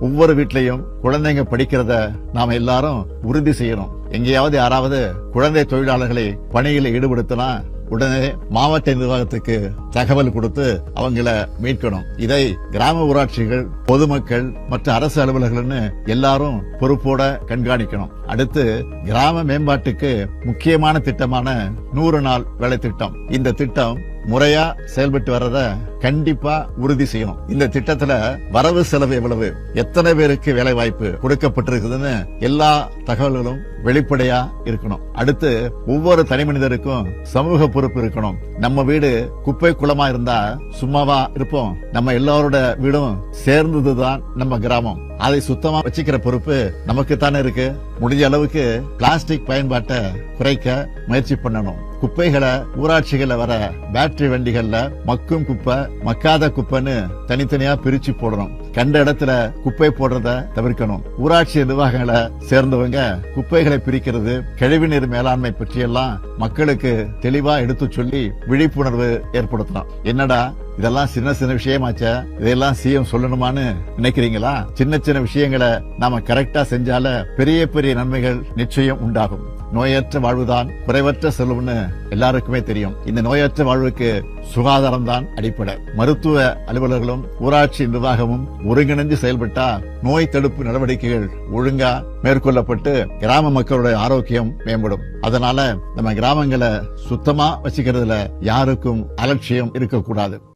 ஒவ்வொரு வீட்லயும் குழந்தைங்க படிக்கிறத நாம எல்லாரும் உறுதி செய்யணும். எங்கேயாவது யாராவது குழந்தை தொழிலாளர்களை பணியில் ஈடுபடுத்தினா உடனே மாவட்ட நிர்வாகத்துக்கு தகவல் கொடுத்து அவங்கள மீட்கணும். இதை கிராம ஊராட்சிகள், பொதுமக்கள் மற்ற அரசு அலுவலர்கள்னு எல்லாரும் பொறுப்போட கண்காணிக்கணும். அடுத்து கிராம மேம்பாட்டுக்கு முக்கியமான திட்டமான 100 நாள் வேலை திட்டம். இந்த திட்டம் முறையா செயல்பட்டு வர்றத கண்டிப்பா உறுதி செய்யணும். இந்த திட்டத்துல வரவு செலவு எவ்வளவு, எத்தனை பேருக்கு வேலை வாய்ப்பு கொடுக்கப்பட்டிருக்குதுன்னு எல்லா தகவல்களும் வெளிப்படையா இருக்கணும். அடுத்து ஒவ்வொரு தனி மனிதருக்கும் சமூக பொறுப்பு இருக்கணும். நம்ம வீடு குப்பை குளமா இருந்தா சும்மாவா இருப்போம்? நம்ம எல்லாரோட வீடும் சேர்ந்ததுதான் நம்ம கிராமம். அதை சுத்தமா வச்சுக்கிற பொறுப்பு நமக்கு தானே இருக்கு. முடிஞ்ச அளவுக்கு பிளாஸ்டிக் பயன்பாட்டை குறைக்க முயற்சி பண்ணணும். குப்பைகளை ஊராட்சிகள்ல வர பேட்டரி வண்டிகள்ல மக்கும் குப்பை, மக்காத குப்பைன்னு தனித்தனியா பிரிச்சு போடணும். கண்ட இடத்துல குப்பை போடுறத தவிர்க்கணும். ஊராட்சி நிர்வாகங்களை சேர்ந்தவங்க குப்பைகளை பிரிக்கிறது, கழிவுநீர் மேலாண்மை பற்றியெல்லாம் மக்களுக்கு தெளிவா எடுத்து சொல்லி விழிப்புணர்வு ஏற்படுத்தலாம். என்னடா இதெல்லாம் சின்ன சின்ன விஷயமாச்சா, இதெல்லாம் சிஎம் சொல்லணுமான்னு நினைக்கிறீங்களா? சின்ன சின்ன விஷயங்களை நாம கரெக்டா செஞ்சால பெரிய பெரிய நன்மைகள் நிச்சயம் உண்டாகும். நோயற்ற வாழ்வுதான் குறைவற்ற செல்வம்னு எல்லாருக்குமே தெரியும். இந்த நோயற்ற வாழ்வுக்கு சுகாதாரம் தான் அடிப்படை. மருத்துவ அலுவலர்களும் ஊராட்சி நிர்வாகமும் ஒருங்கிணைந்து செயல்பட்டா நோய் தடுப்பு நடவடிக்கைகள் ஒழுங்கா மேற்கொள்ளப்பட்டு கிராம மக்களுடைய ஆரோக்கியம் மேம்படும். அதனால நம்ம கிராமங்களை சுத்தமா வச்சுக்கிறதுல யாருக்கும் அலட்சியம் இருக்கக்கூடாது.